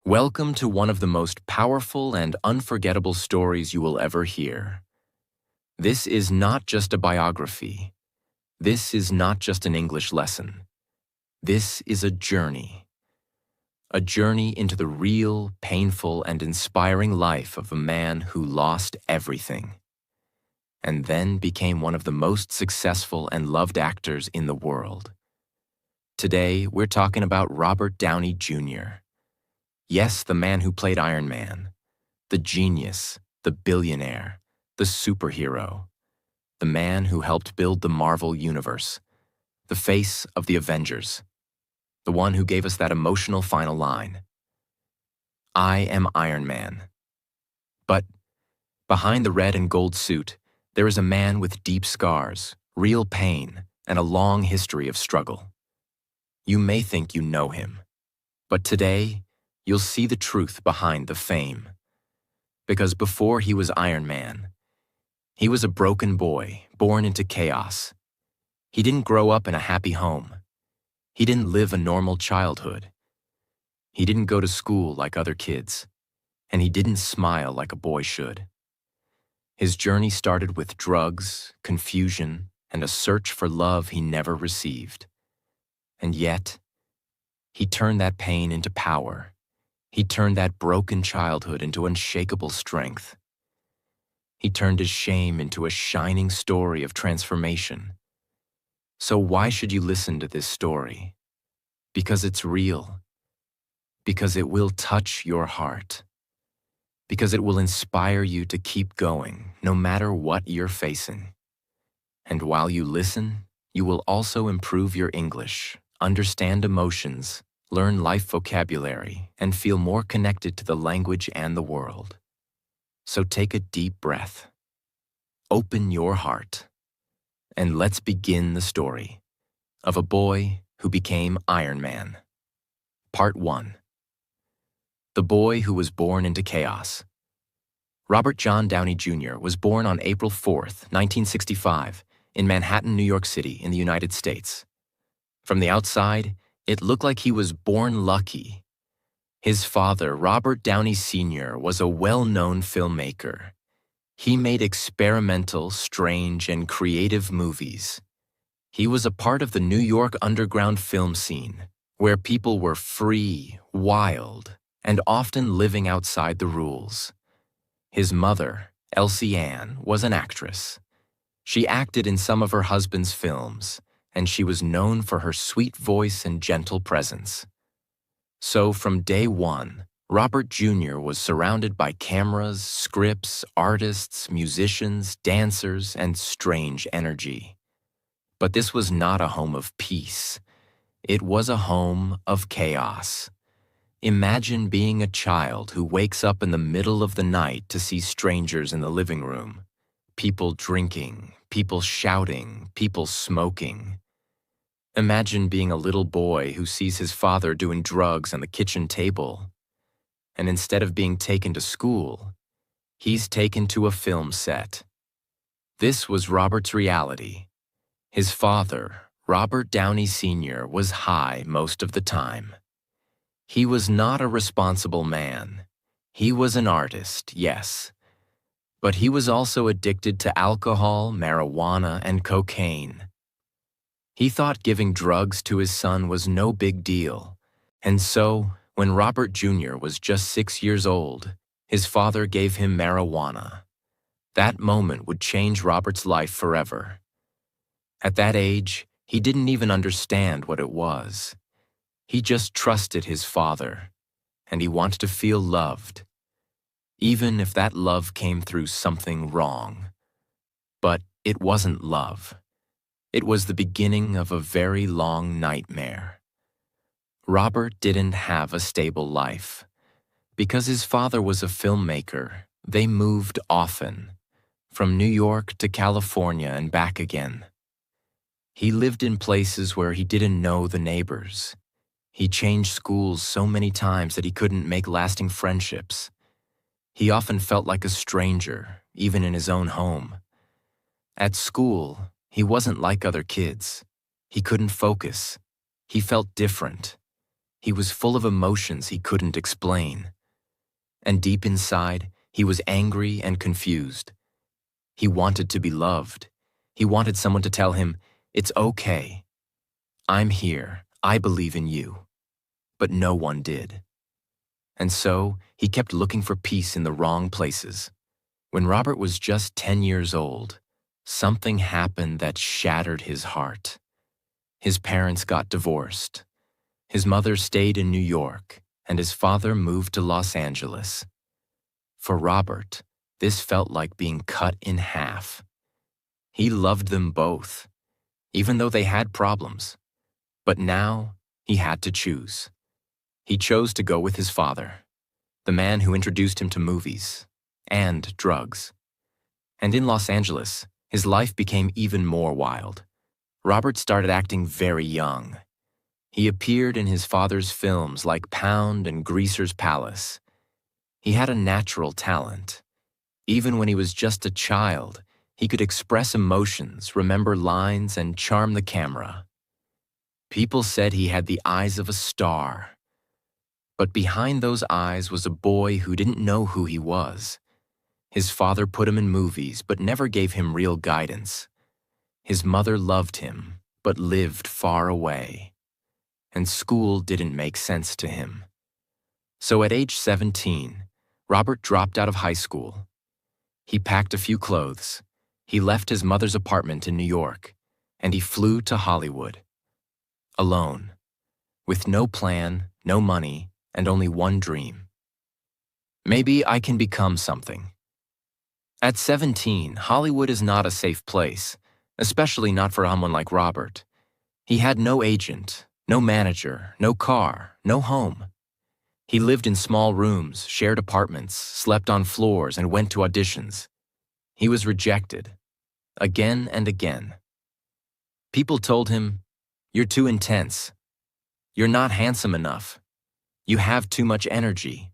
Welcome to one of the most powerful and unforgettable stories you will ever hear. This is not just a biography. This is not just an English lesson. This is a journey. A journey into the real, painful, and inspiring life of a man who lost everything, and then became one of the most successful and loved actors in the world. Today, we're talking about Robert Downey Jr. Yes, the man who played Iron Man, the genius, the billionaire, the superhero, the man who helped build the Marvel Universe, the face of the Avengers, the one who gave us that emotional final line, "I am Iron Man." But behind the red and gold suit, there is a man with deep scars, real pain, and a long history of struggle. You may think you know him, but today, you'll see the truth behind the fame. Because before he was Iron Man, he was a broken boy born into chaos. He didn't grow up in a happy home. He didn't live a normal childhood. He didn't go to school like other kids, and he didn't smile like a boy should. His journey started with drugs, confusion, and a search for love he never received. And yet, he turned that pain into power. He turned that broken childhood into unshakable strength. He turned his shame into a shining story of transformation. So why should you listen to this story? Because it's real. Because it will touch your heart. Because it will inspire you to keep going, no matter what you're facing. And while you listen, you will also improve your English, understand emotions, learn life vocabulary, and feel more connected to the language and the world. So take a deep breath. Open your heart. And let's begin the story of a boy who became Iron Man. Part 1. The boy who was born into chaos. Robert John Downey Jr. was born on April 4th, 1965, in Manhattan, New York City, in the United States. From the outside, it looked like he was born lucky. His father, Robert Downey Sr., was a well-known filmmaker. He made experimental, strange, and creative movies. He was a part of the New York underground film scene, where people were free, wild, and often living outside the rules. His mother, Elsie Ann, was an actress. She acted in some of her husband's films, and she was known for her sweet voice and gentle presence. So from day one, Robert Jr. was surrounded by cameras, scripts, artists, musicians, dancers, and strange energy. But this was not a home of peace. It was a home of chaos. Imagine being a child who wakes up in the middle of the night to see strangers in the living room. People drinking, people shouting, people smoking. Imagine being a little boy who sees his father doing drugs on the kitchen table, and instead of being taken to school, he's taken to a film set. This was Robert's reality. His father, Robert Downey Sr., was high most of the time. He was not a responsible man. He was an artist, yes, but he was also addicted to alcohol, marijuana, and cocaine. He thought giving drugs to his son was no big deal, and so, when Robert Jr. was just 6 years old, his father gave him marijuana. That moment would change Robert's life forever. At that age, he didn't even understand what it was. He just trusted his father, and he wanted to feel loved, even if that love came through something wrong. But it wasn't love. It was the beginning of a very long nightmare. Robert didn't have a stable life. Because his father was a filmmaker, they moved often, from New York to California and back again. He lived in places where he didn't know the neighbors. He changed schools so many times that he couldn't make lasting friendships. He often felt like a stranger, even in his own home. At school, he wasn't like other kids. He couldn't focus. He felt different. He was full of emotions he couldn't explain. And deep inside, he was angry and confused. He wanted to be loved. He wanted someone to tell him, "It's okay. I'm here. I believe in you." But no one did. And so, he kept looking for peace in the wrong places. When Robert was just 10 years old, something happened that shattered his heart. His parents got divorced. His mother stayed in New York, and his father moved to Los Angeles. For Robert, this felt like being cut in half. He loved them both, even though they had problems. But now, he had to choose. He chose to go with his father, the man who introduced him to movies and drugs. And in Los Angeles, his life became even more wild. Robert started acting very young. He appeared in his father's films like Pound and Greaser's Palace. He had a natural talent. Even when he was just a child, he could express emotions, remember lines, and charm the camera. People said he had the eyes of a star. But behind those eyes was a boy who didn't know who he was. His father put him in movies, but never gave him real guidance. His mother loved him, but lived far away. And school didn't make sense to him. So at age 17, Robert dropped out of high school. He packed a few clothes. He left his mother's apartment in New York, and he flew to Hollywood. Alone, with no plan, no money, and only one dream. Maybe I can become something. At 17, Hollywood is not a safe place, especially not for someone like Robert. He had no agent, no manager, no car, no home. He lived in small rooms, shared apartments, slept on floors, and went to auditions. He was rejected, again and again. People told him, "You're too intense. You're not handsome enough. You have too much energy.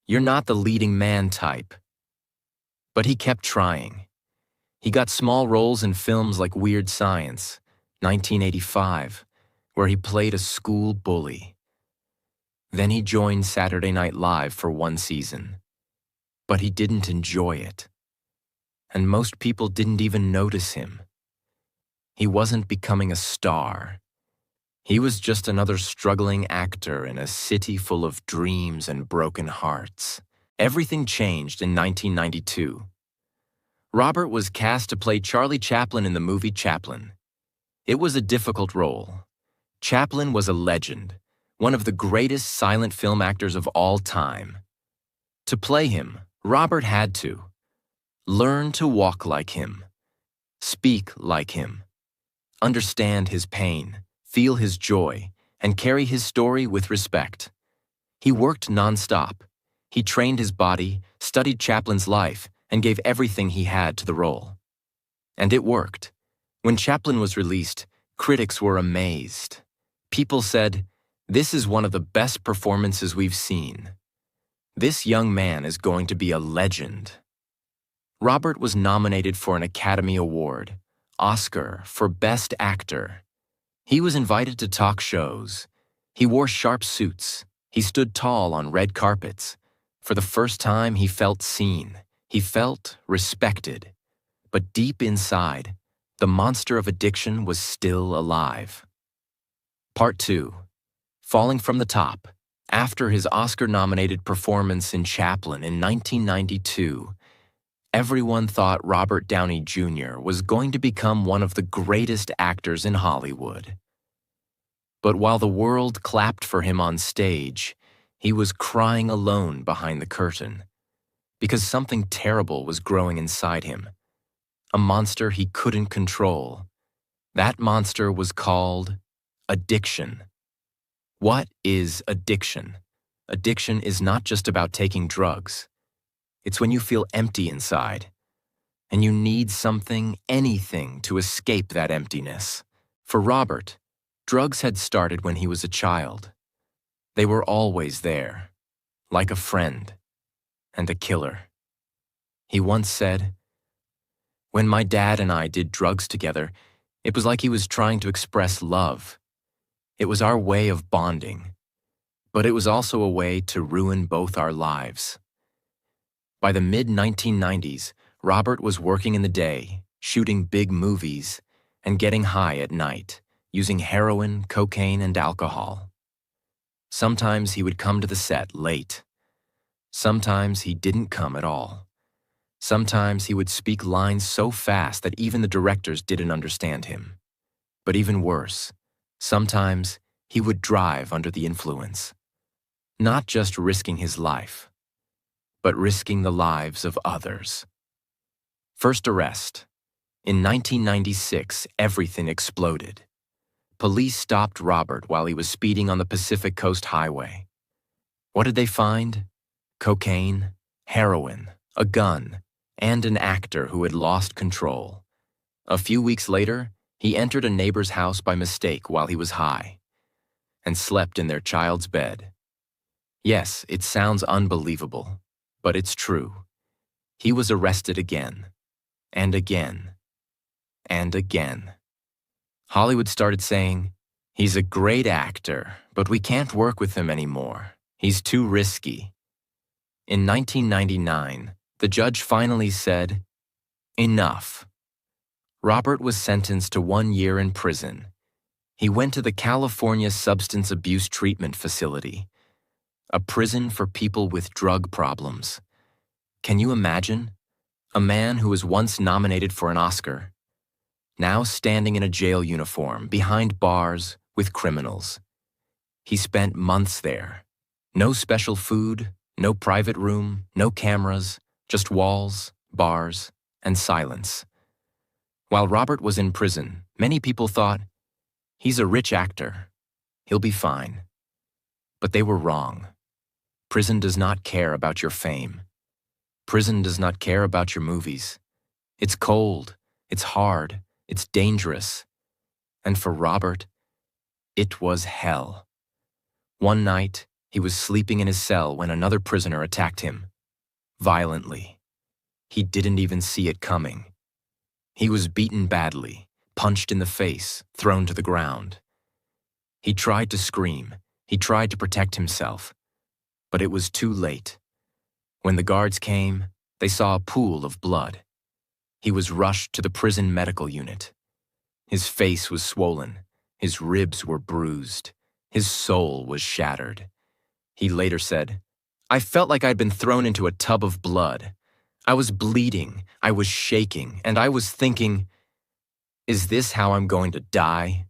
You're not the leading man type." But he kept trying. He got small roles in films like Weird Science, 1985, where he played a school bully. Then he joined Saturday Night Live for one season. But he didn't enjoy it. And most people didn't even notice him. He wasn't becoming a star. He was just another struggling actor in a city full of dreams and broken hearts. Everything changed in 1992. Robert was cast to play Charlie Chaplin in the movie Chaplin. It was a difficult role. Chaplin was a legend, one of the greatest silent film actors of all time. To play him, Robert had to learn to walk like him, speak like him, understand his pain, feel his joy, and carry his story with respect. He worked nonstop. He trained his body, studied Chaplin's life, and gave everything he had to the role. And it worked. When Chaplin was released, critics were amazed. People said, "This is one of the best performances we've seen. This young man is going to be a legend." Robert was nominated for an Academy Award, Oscar for Best Actor. He was invited to talk shows. He wore sharp suits. He stood tall on red carpets. For the first time, he felt seen. He felt respected. But deep inside, the monster of addiction was still alive. Part 2. Falling from the Top. After his Oscar-nominated performance in Chaplin in 1992, everyone thought Robert Downey Jr. was going to become one of the greatest actors in Hollywood. But while the world clapped for him on stage, he was crying alone behind the curtain, because something terrible was growing inside him, a monster he couldn't control. That monster was called addiction. What is addiction? Addiction is not just about taking drugs. It's when you feel empty inside, and you need something, anything, to escape that emptiness. For Robert, drugs had started when he was a child. They were always there, like a friend and a killer. He once said, "When my dad and I did drugs together, it was like he was trying to express love. It was our way of bonding. but it was also a way to ruin both our lives. By the mid-1990s, Robert was working in the day, shooting big movies, and getting high at night, using heroin, cocaine, and alcohol. Sometimes he would come to the set late. Sometimes he didn't come at all. Sometimes he would speak lines so fast that even the directors didn't understand him. But even worse, sometimes he would drive under the influence, not just risking his life, but risking the lives of others. First arrest. In 1996, everything exploded. Police stopped Robert while he was speeding on the Pacific Coast Highway. What did they find? Cocaine, heroin, a gun, and an actor who had lost control. A few weeks later, he entered a neighbor's house by mistake while he was high and slept in their child's bed. Yes, it sounds unbelievable, but it's true. He was arrested again, and again, and again. Hollywood started saying, "He's a great actor, but we can't work with him anymore. He's too risky." In 1999, the judge finally said, "Enough." Robert was sentenced to 1 year in prison. He went to the California Substance Abuse Treatment Facility, a prison for people with drug problems. Can you imagine? A man who was once nominated for an Oscar, now standing in a jail uniform behind bars with criminals. He spent months there. No special food, no private room, no cameras, just walls, bars, and silence. While Robert was in prison, many people thought, "He's a rich actor. He'll be fine." But they were wrong. Prison does not care about your fame. Prison does not care about your movies. It's cold, it's hard, it's dangerous. And for Robert, it was hell. One night, he was sleeping in his cell when another prisoner attacked him. Violently. He didn't even see it coming. He was beaten badly, punched in the face, thrown to the ground. He tried to scream. He tried to protect himself. But it was too late. When the guards came, they saw a pool of blood. He was rushed to the prison medical unit. His face was swollen. His ribs were bruised. His soul was shattered. He later said, "I felt like I'd been thrown into a tub of blood. I was bleeding, I was shaking, and I was thinking, is this how I'm going to die?"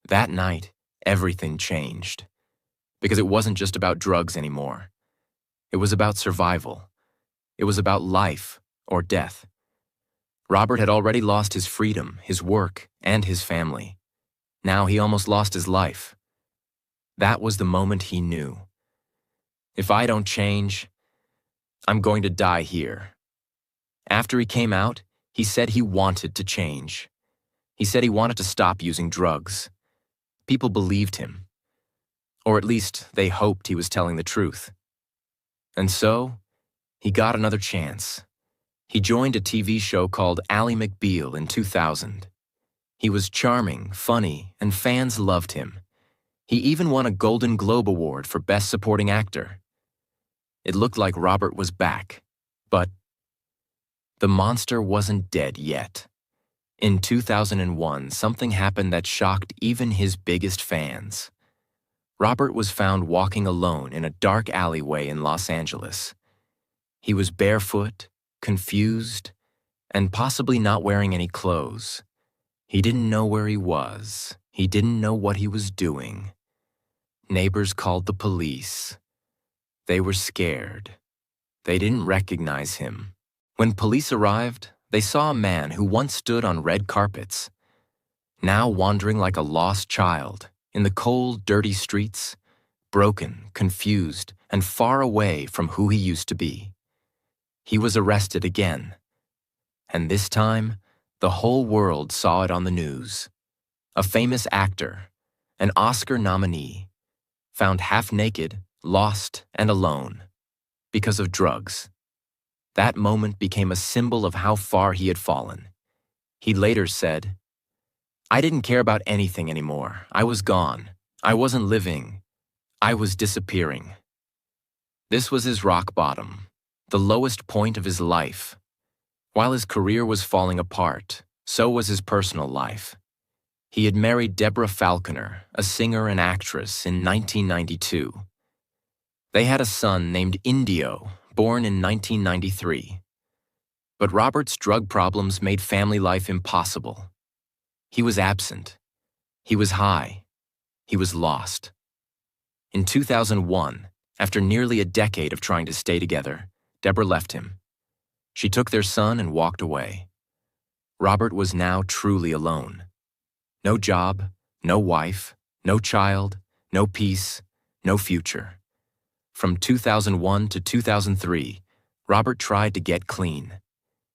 That night, everything changed. Because it wasn't just about drugs anymore. It was about survival. It was about life or death. Robert had already lost his freedom, his work, and his family. Now he almost lost his life. That was the moment he knew. If I don't change, I'm going to die here. After he came out, he said he wanted to change. He said he wanted to stop using drugs. People believed him. Or at least they hoped he was telling the truth. And so, he got another chance. He joined a TV show called Ally McBeal in 2000. He was charming, funny, and fans loved him. He even won a Golden Globe Award for Best Supporting Actor. It looked like Robert was back, but the monster wasn't dead yet. In 2001, something happened that shocked even his biggest fans. Robert was found walking alone in a dark alleyway in Los Angeles. He was barefoot, confused, and possibly not wearing any clothes. He didn't know where he was. He didn't know what he was doing. Neighbors called the police. They were scared. They didn't recognize him. When police arrived, they saw a man who once stood on red carpets, now wandering like a lost child in the cold, dirty streets, broken, confused, and far away from who he used to be. He was arrested again. And this time, the whole world saw it on the news. A famous actor, an Oscar nominee, found half naked, lost, and alone because of drugs. That moment became a symbol of how far he had fallen. He later said, "I didn't care about anything anymore. I was gone. I wasn't living. I was disappearing. This was his rock bottom, the lowest point of his life. While his career was falling apart, so was his personal life. He had married Deborah Falconer, a singer and actress, in 1992. They had a son named Indio, born in 1993. But Robert's drug problems made family life impossible. He was absent. He was high. He was lost. In 2001, after nearly a decade of trying to stay together, Deborah left him. She took their son and walked away. Robert was now truly alone. No job, no wife, no child, no peace, no future. From 2001 to 2003, Robert tried to get clean.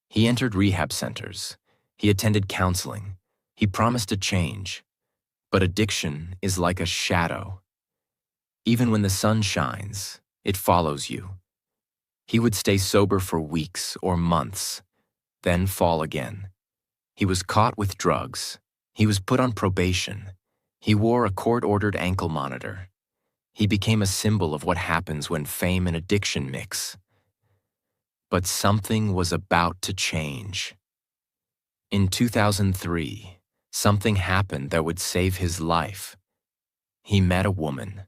He entered rehab centers. He attended counseling. He promised to change. But addiction is like a shadow. Even when the sun shines, it follows you. He would stay sober for weeks or months, then fall again. He was caught with drugs. He was put on probation. He wore a court-ordered ankle monitor. He became a symbol of what happens when fame and addiction mix. But something was about to change. In 2003, something happened that would save his life. He met a woman.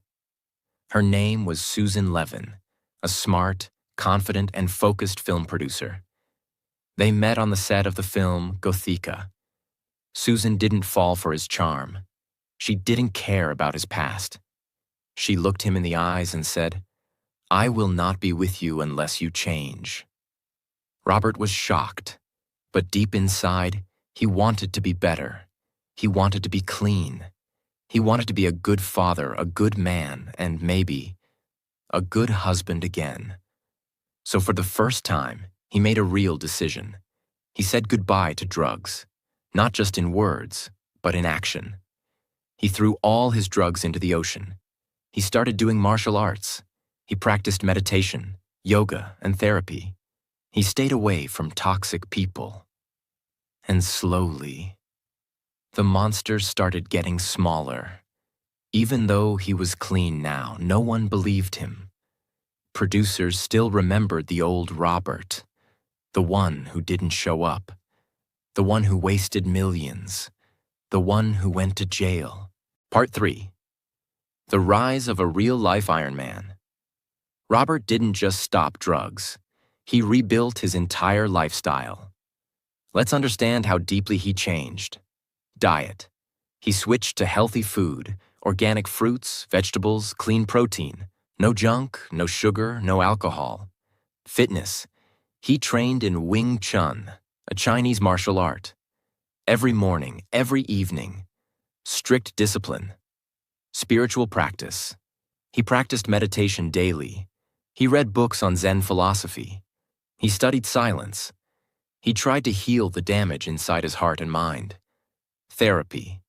Her name was Susan Levin, a smart, confident, and focused film producer. They met on the set of the film Gothica. Susan didn't fall for his charm. She didn't care about his past. She looked him in the eyes and said, "I will not be with you unless you change." Robert was shocked, but deep inside, he wanted to be better. He wanted to be clean. He wanted to be a good father, a good man, and maybe a good husband again. So for the first time, he made a real decision. He said goodbye to drugs, not just in words, but in action. He threw all his drugs into the ocean. He started doing martial arts. He practiced meditation, yoga, and therapy. He stayed away from toxic people. And slowly, the monster started getting smaller. Even though he was clean now, no one believed him. Producers still remembered the old Robert, the one who didn't show up, the one who wasted millions, the one who went to jail. Part 3. The Rise of a Real-Life Iron Man. Robert didn't just stop drugs. He rebuilt his entire lifestyle. Let's understand how deeply he changed. Diet. He switched to healthy food, organic fruits, vegetables, clean protein. No junk, no sugar, no alcohol. Fitness. He trained in Wing Chun, a Chinese martial art. Every morning, every evening. Strict discipline. Spiritual practice. He practiced meditation daily. He read books on Zen philosophy. He studied silence. He tried to heal the damage inside his heart and mind. Therapy.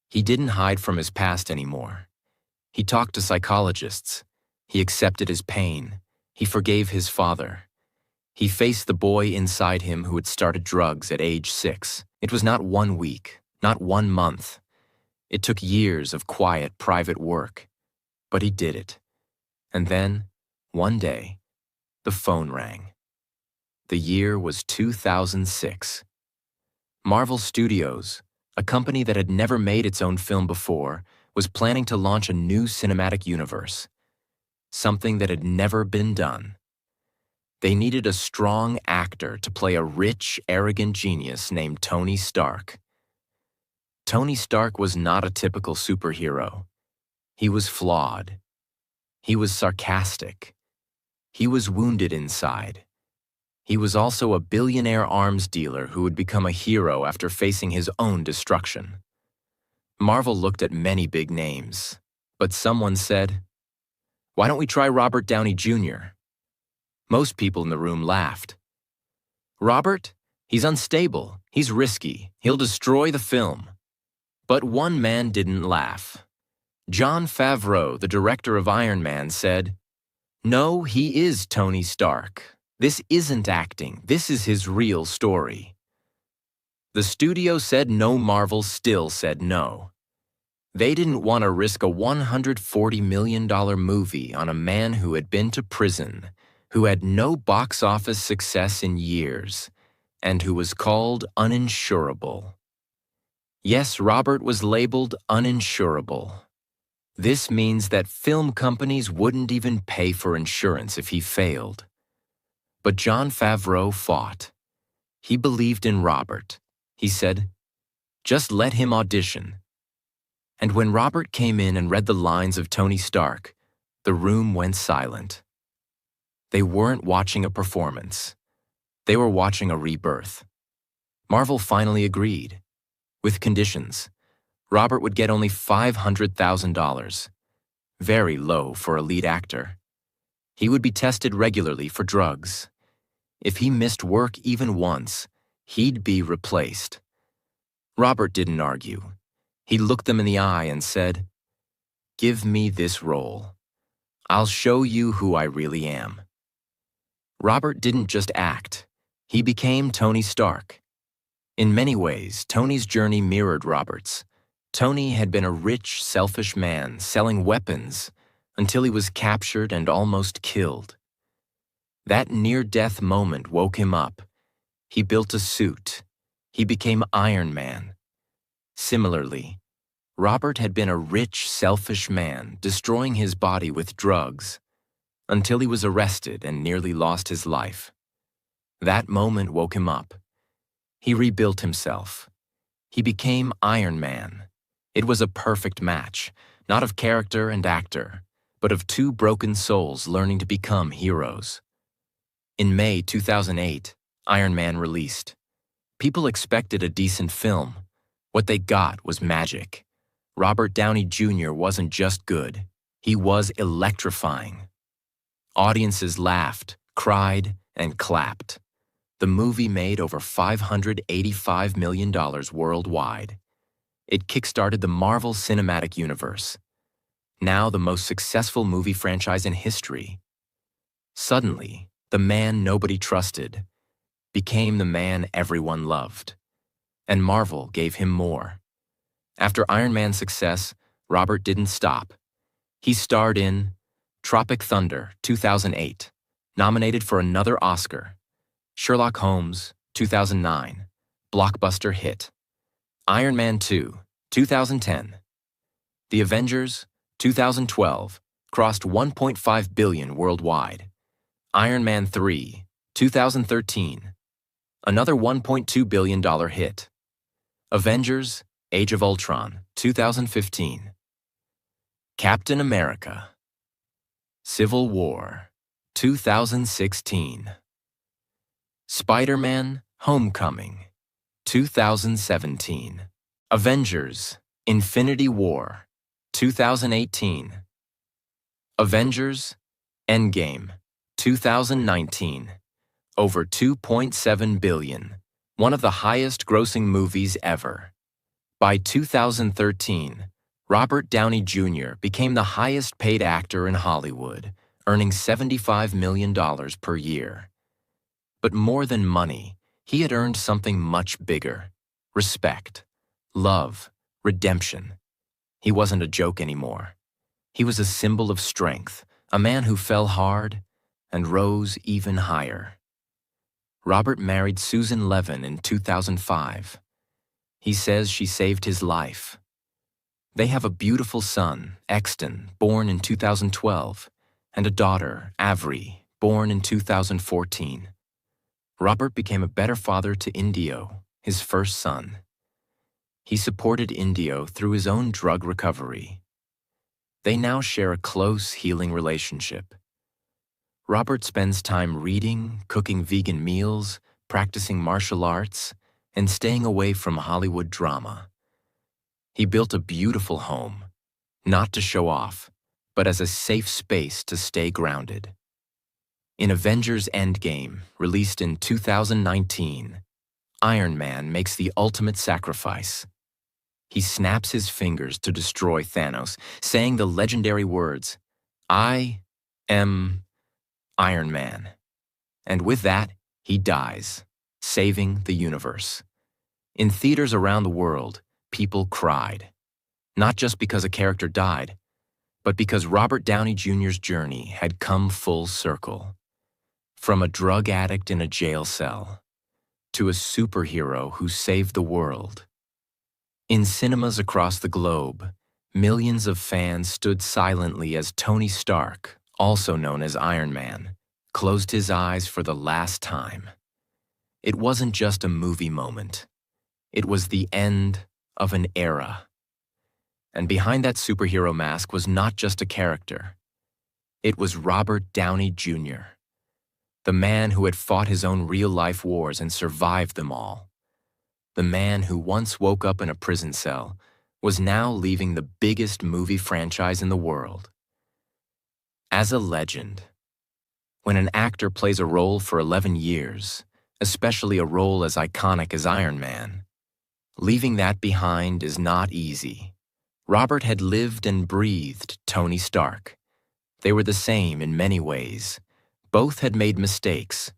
He didn't hide from his past anymore. He talked to psychologists. He accepted his pain. He forgave his father. He faced the boy inside him who had started drugs at age 6. It was not 1 week, not 1 month. It took years of quiet, private work. But he did it. And then, one day, the phone rang. The year was 2006. Marvel Studios, a company that had never made its own film before, was planning to launch a new cinematic universe. Something that had never been done. They needed a strong actor to play a rich, arrogant genius named Tony Stark. Tony Stark was not a typical superhero. He was flawed. He was sarcastic. He was wounded inside. He was also a billionaire arms dealer who would become a hero after facing his own destruction. Marvel looked at many big names, but someone said, "Why don't we try Robert Downey Jr.?" Most people in the room laughed. "Robert? He's unstable. He's risky. He'll destroy the film." But one man didn't laugh. Jon Favreau, the director of Iron Man, said, "No, he is Tony Stark. This isn't acting. This is his real story." The studio said no. Marvel still said no. They didn't want to risk a $140 million movie on a man who had been to prison, who had no box office success in years, and who was called uninsurable. Yes, Robert was labeled uninsurable. This means that film companies wouldn't even pay for insurance if he failed. But Jon Favreau fought. He believed in Robert. He said, "Just let him audition." And when Robert came in and read the lines of Tony Stark, the room went silent. They weren't watching a performance. They were watching a rebirth. Marvel finally agreed. With conditions. Robert would get only $500,000. Very low for a lead actor. He would be tested regularly for drugs. If he missed work even once, he'd be replaced. Robert didn't argue. He looked them in the eye and said, "Give me this role. I'll show you who I really am." Robert didn't just act. He became Tony Stark. In many ways, Tony's journey mirrored Robert's. Tony had been a rich, selfish man selling weapons until he was captured and almost killed. That near-death moment woke him up. He built a suit. He became Iron Man. Similarly, Robert had been a rich, selfish man destroying his body with drugs until he was arrested and nearly lost his life. That moment woke him up. He rebuilt himself. He became Iron Man. It was a perfect match, not of character and actor, but of two broken souls learning to become heroes. In May 2008, Iron Man released. People expected a decent film. What they got was magic. Robert Downey Jr. wasn't just good. He was electrifying. Audiences laughed, cried, and clapped. The movie made over $585 million worldwide. It kickstarted the Marvel Cinematic Universe, now the most successful movie franchise in history. Suddenly, the man nobody trusted became the man everyone loved. And Marvel gave him more. After Iron Man's success, Robert didn't stop. He starred in Tropic Thunder, 2008, nominated for another Oscar. Sherlock Holmes, 2009, blockbuster hit. Iron Man 2, 2010. The Avengers, 2012, crossed $1.5 billion worldwide. Iron Man 3, 2013, another $1.2 billion hit. Avengers, Age of Ultron, 2015. Captain America. Civil War, 2016. Spider-Man, Homecoming, 2017. Avengers, Infinity War, 2018. Avengers, Endgame, 2019. Over $2.7 billion, one of the highest-grossing movies ever. By 2013, Robert Downey Jr. became the highest-paid actor in Hollywood, earning $75 million per year. But more than money, he had earned something much bigger: respect, love, redemption. He wasn't a joke anymore. He was a symbol of strength, a man who fell hard and rose even higher. Robert married Susan Levin in 2005. He says she saved his life. They have a beautiful son, Exton, born in 2012, and a daughter, Avery, born in 2014. Robert became a better father to Indio, his first son. He supported Indio through his own drug recovery. They now share a close, healing relationship. Robert spends time reading, cooking vegan meals, practicing martial arts, and staying away from Hollywood drama. He built a beautiful home, not to show off, but as a safe space to stay grounded. In Avengers Endgame, released in 2019, Iron Man makes the ultimate sacrifice. He snaps his fingers to destroy Thanos, saying the legendary words, "I am Iron Man." And with that, he dies, saving the universe. In theaters around the world, people cried. not just because a character died, but because Robert Downey Jr.'s journey had come full circle. From a drug addict in a jail cell to a superhero who saved the world. In cinemas across the globe, millions of fans stood silently as Tony Stark, also known as Iron Man, closed his eyes for the last time. It wasn't just a movie moment. It was the end of an era. And behind that superhero mask was not just a character. It was Robert Downey Jr., the man who had fought his own real-life wars and survived them all. The man who once woke up in a prison cell was now leaving the biggest movie franchise in the world. As a legend, when an actor plays a role for 11 years, especially a role as iconic as Iron Man, leaving that behind is not easy. Robert had lived and breathed Tony Stark. They were the same in many ways. Both had made mistakes.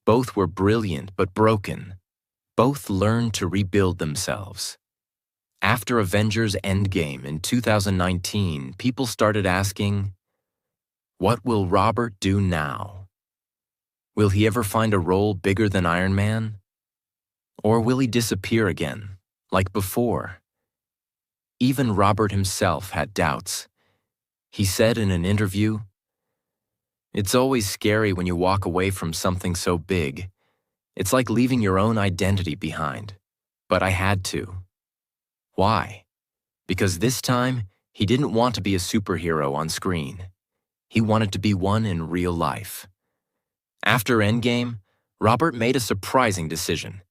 Both were brilliant but broken. Both learned to rebuild themselves. After Avengers Endgame in 2019, people started asking, what will Robert do now? Will he ever find a role bigger than Iron Man? Or will he disappear again, like before? Even Robert himself had doubts. He said in an interview, "It's always scary when you walk away from something so big. It's like leaving your own identity behind. But I had to." Why? Because this time, he didn't want to be a superhero on screen. He wanted to be one in real life. After Endgame, Robert made a surprising decision.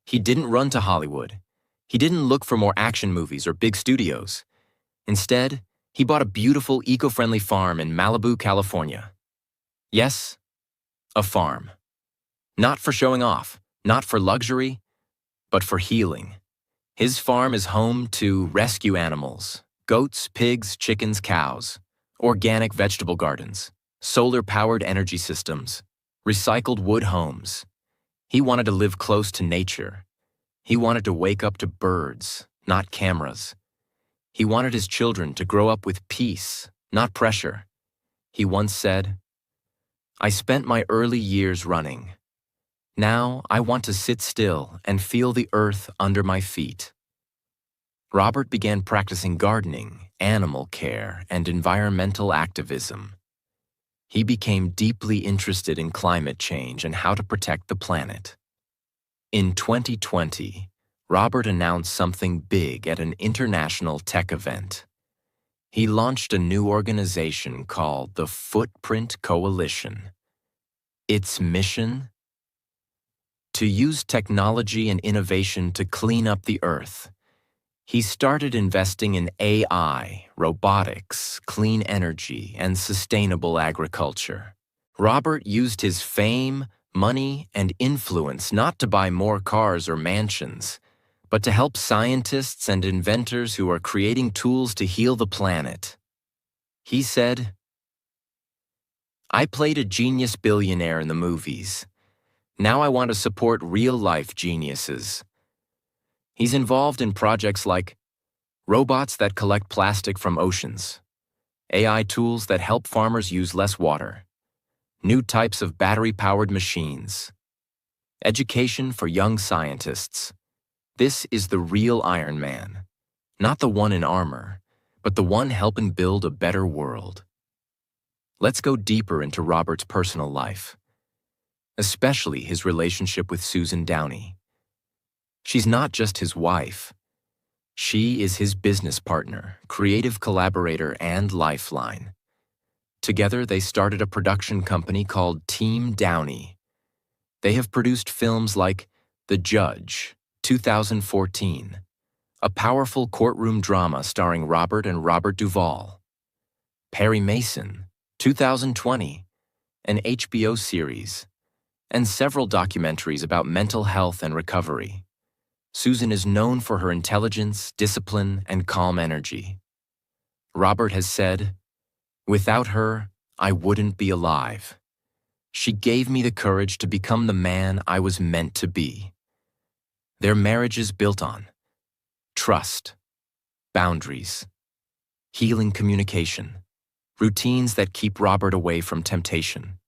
He didn't run to Hollywood. He didn't look for more action movies or big studios. Instead, he bought a beautiful, eco-friendly farm in Malibu, California. Yes, a farm. Not for showing off, not for luxury, but for healing. His farm is home to rescue animals, goats, pigs, chickens, cows, organic vegetable gardens, solar-powered energy systems, recycled wood homes. He wanted to live close to nature. He wanted to wake up to birds, not cameras. He wanted his children to grow up with peace, not pressure. He once said, "I spent my early years running. Now I want to sit still and feel the earth under my feet." Robert began practicing gardening, animal care, and environmental activism. He became deeply interested in climate change and how to protect the planet. In 2020, Robert announced something big at an international tech event. He launched a new organization called the Footprint Coalition. Its mission? To use technology and innovation to clean up the earth. He started investing in AI, robotics, clean energy, and sustainable agriculture. Robert used his fame, money, and influence not to buy more cars or mansions, but to help scientists and inventors who are creating tools to heal the planet. He said, "I played a genius billionaire in the movies. Now I want to support real-life geniuses." He's involved in projects like robots that collect plastic from oceans, AI tools that help farmers use less water, new types of battery-powered machines, education for young scientists. This is the real Iron Man, not the one in armor, but the one helping build a better world. Let's go deeper into Robert's personal life, especially his relationship with Susan Downey. She's not just his wife. She is his business partner, creative collaborator, and lifeline. Together, they started a production company called Team Downey. They have produced films like The Judge, 2014, a powerful courtroom drama starring Robert and Robert Duvall; Perry Mason, 2020, an HBO series; and several documentaries about mental health and recovery. Susan is known for her intelligence, discipline, and calm energy. Robert has said, "Without her, I wouldn't be alive. She gave me the courage to become the man I was meant to be." Their marriage is built on trust, boundaries, healing communication, routines that keep Robert away from temptation.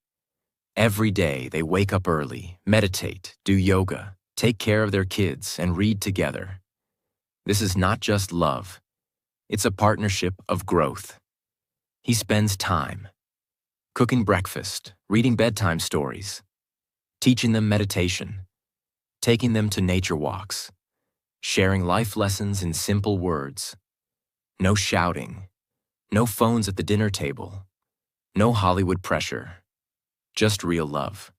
Every day they wake up early, meditate, do yoga, take care of their kids, and read together. This is not just love. It's a partnership of growth. He spends time cooking breakfast, reading bedtime stories, teaching them meditation, taking them to nature walks, sharing life lessons in simple words. No shouting, no phones at the dinner table, no Hollywood pressure, just real love.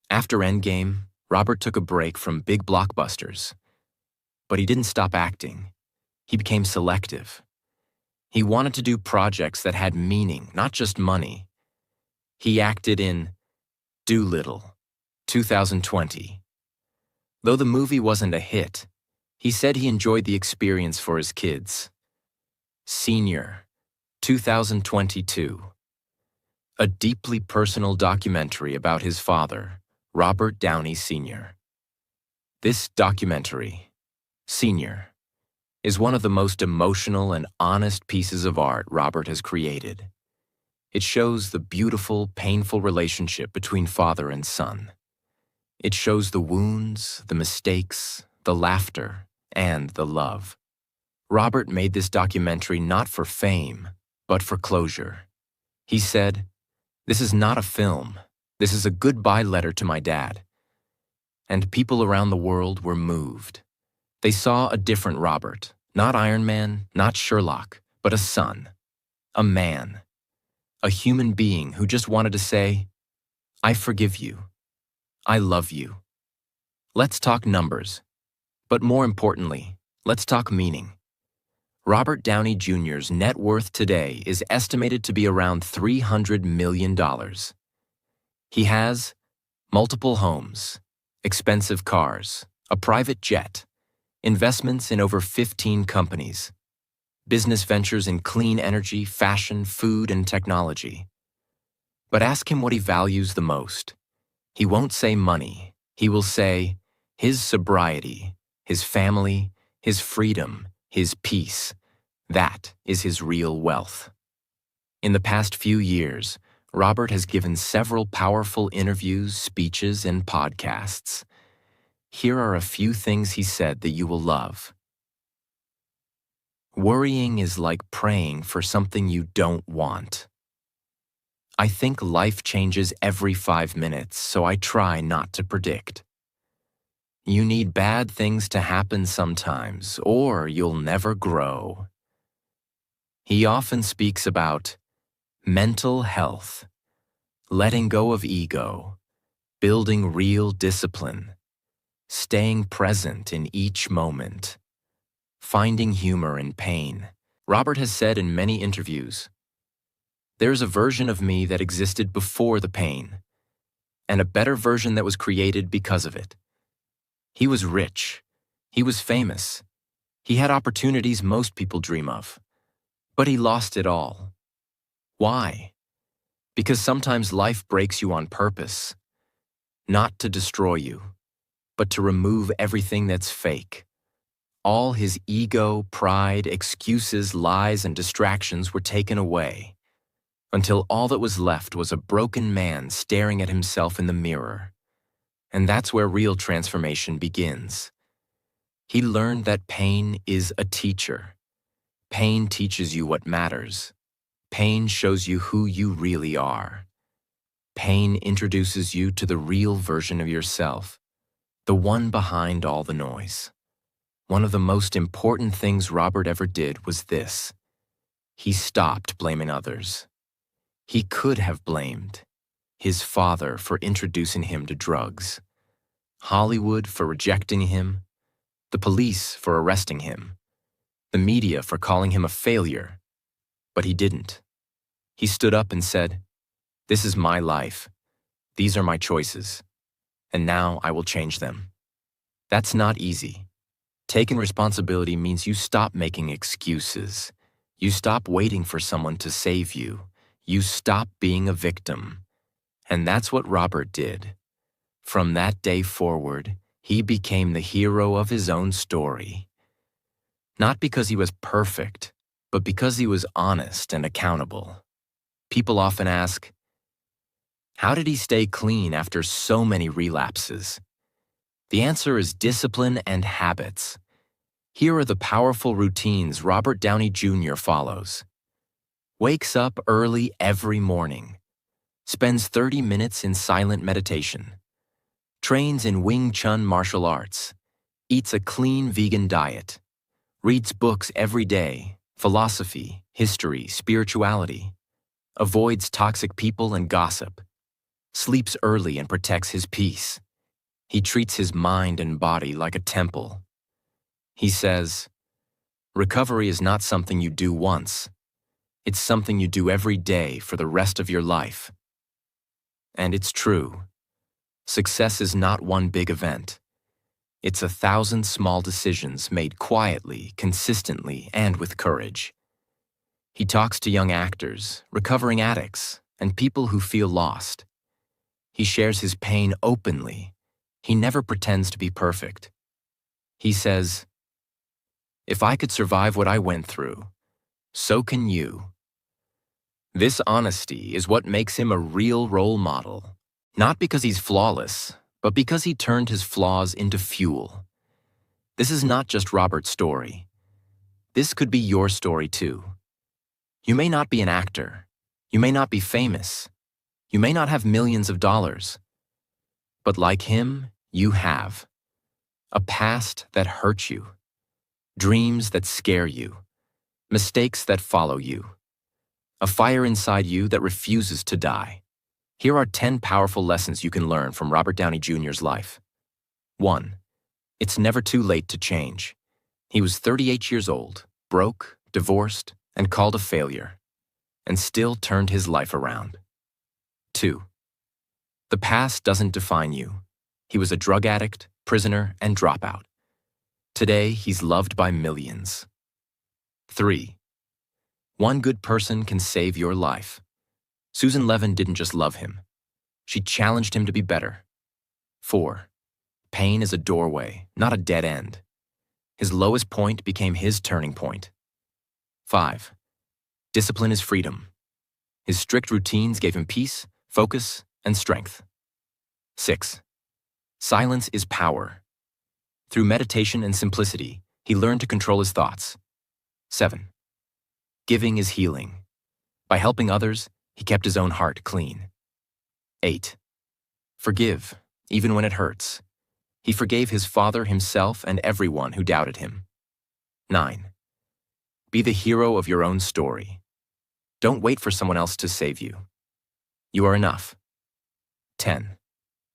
After Endgame, Robert took a break from big blockbusters, but he didn't stop acting. He became selective. He wanted to do projects that had meaning, not just money. He acted in Doolittle, 2020. Though the movie wasn't a hit, he said he enjoyed the experience for his kids. Senior, 2022. A deeply personal documentary about his father, Robert Downey Sr. This documentary, Senior, is one of the most emotional and honest pieces of art Robert has created. It shows the beautiful, painful relationship between father and son. It shows the wounds, the mistakes, the laughter, and the love. Robert made this documentary not for fame, but for closure. He said, "This is not a film. This is a goodbye letter to my dad." And people around the world were moved. They saw a different Robert, not Iron Man, not Sherlock, but a son, a man, a human being who just wanted to say, "I forgive you. I love you." Let's talk numbers, but more importantly, let's talk meaning. Robert Downey Jr.'s net worth today is estimated to be around $300 million. He has multiple homes, expensive cars, a private jet, investments in over 15 companies, business ventures in clean energy, fashion, food, and technology. But ask him what he values the most. He won't say money. He will say his sobriety, his family, his freedom, his peace. That is his real wealth. In the past few years, Robert has given several powerful interviews, speeches, and podcasts. Here are a few things he said that you will love. Worrying is like praying for something you don't want. I think life changes every 5 minutes, so I try not to predict. You need bad things to happen sometimes, or you'll never grow. He often speaks about mental health, letting go of ego, building real discipline, staying present in each moment, finding humor in pain. Robert has said in many interviews, "There's a version of me that existed before the pain, and a better version that was created because of it." He was rich. He was famous. He had opportunities most people dream of. But he lost it all. Why? Because sometimes life breaks you on purpose, not to destroy you, but to remove everything that's fake. All his ego, pride, excuses, lies, and distractions were taken away, until all that was left was a broken man staring at himself in the mirror. And that's where real transformation begins. He learned that pain is a teacher. Pain teaches you what matters. Pain shows you who you really are. Pain introduces you to the real version of yourself, the one behind all the noise. One of the most important things Robert ever did was this. He stopped blaming others. He could have blamed his father for introducing him to drugs, Hollywood for rejecting him, the police for arresting him, the media for calling him a failure. But he didn't. He stood up and said, "This is my life. These are my choices. And now I will change them." That's not easy. Taking responsibility means you stop making excuses. You stop waiting for someone to save you. You stop being a victim. And that's what Robert did. From that day forward, he became the hero of his own story. Not because he was perfect, but because he was honest and accountable. People often ask, how did he stay clean after so many relapses? The answer is discipline and habits. Here are the powerful routines Robert Downey Jr. follows. Wakes up early every morning. Spends 30 minutes in silent meditation. Trains in Wing Chun martial arts. Eats a clean vegan diet. Reads books every day, philosophy, history, spirituality. Avoids toxic people and gossip. Sleeps early and protects his peace. He treats his mind and body like a temple. He says, recovery is not something you do once. It's something you do every day for the rest of your life. And it's true. Success is not one big event. It's 1,000 small decisions made quietly, consistently, and with courage. He talks to young actors, recovering addicts, and people who feel lost. He shares his pain openly. He never pretends to be perfect. He says, if I could survive what I went through, so can you. This honesty is what makes him a real role model, not because he's flawless, but because he turned his flaws into fuel. This is not just Robert's story. This could be your story too. You may not be an actor. You may not be famous. You may not have millions of dollars. But like him, you have a past that hurts you, dreams that scare you, mistakes that follow you, a fire inside you that refuses to die. Here are 10 powerful lessons you can learn from Robert Downey Jr.'s life. 1. It's never too late to change. He was 38 years old, broke, divorced, and called a failure, and still turned his life around. 2. The past doesn't define you. He was a drug addict, prisoner, and dropout. Today, he's loved by millions. 3. One good person can save your life. Susan Levin didn't just love him. She challenged him to be better. 4. Pain is a doorway, not a dead end. His lowest point became his turning point. 5. Discipline is freedom. His strict routines gave him peace, focus, and strength. 6. Silence is power. Through meditation and simplicity, he learned to control his thoughts. 7. Giving is healing. By helping others, he kept his own heart clean. 8. Forgive, even when it hurts. He forgave his father, himself, and everyone who doubted him. 9. Be the hero of your own story. Don't wait for someone else to save you. You are enough. 10.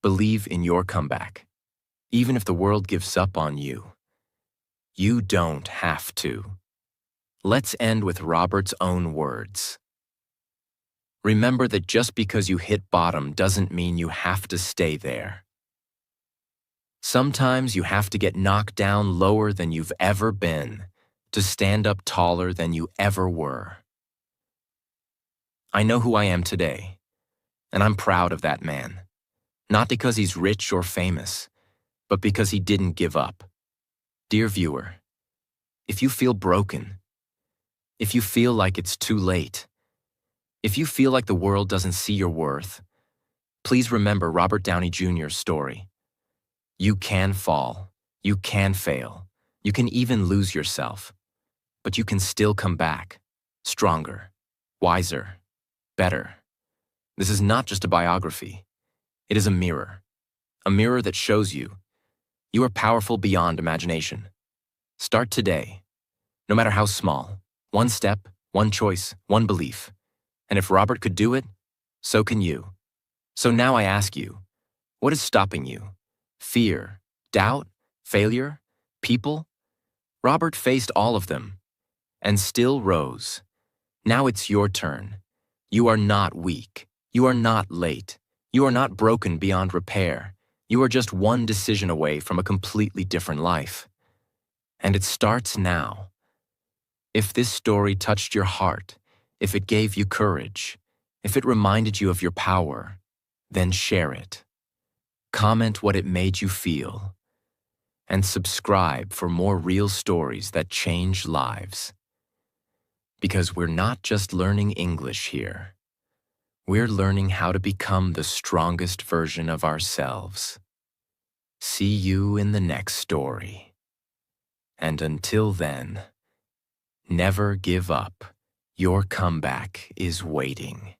Believe in your comeback. Even if the world gives up on you, you don't have to. Let's end with Robert's own words. Remember that just because you hit bottom doesn't mean you have to stay there. Sometimes you have to get knocked down lower than you've ever been to stand up taller than you ever were. I know who I am today, and I'm proud of that man. Not because he's rich or famous, but because he didn't give up. Dear viewer, if you feel broken, if you feel like it's too late, if you feel like the world doesn't see your worth, please remember Robert Downey Jr.'s story. You can fall, you can fail, you can even lose yourself, but you can still come back, stronger, wiser, better. This is not just a biography. It is a mirror that shows you you are powerful beyond imagination. Start today, no matter how small, one step, one choice, one belief. And if Robert could do it, so can you. So now I ask you, what is stopping you? Fear, doubt, failure, people? Robert faced all of them and still rose. Now it's your turn. You are not weak. You are not late. You are not broken beyond repair. You are just one decision away from a completely different life. And it starts now. If this story touched your heart, if it gave you courage, if it reminded you of your power, then share it. Comment what it made you feel. and subscribe for more real stories that change lives. Because we're not just learning English here. We're learning how to become the strongest version of ourselves. See you in the next story. And until then, never give up. Your comeback is waiting.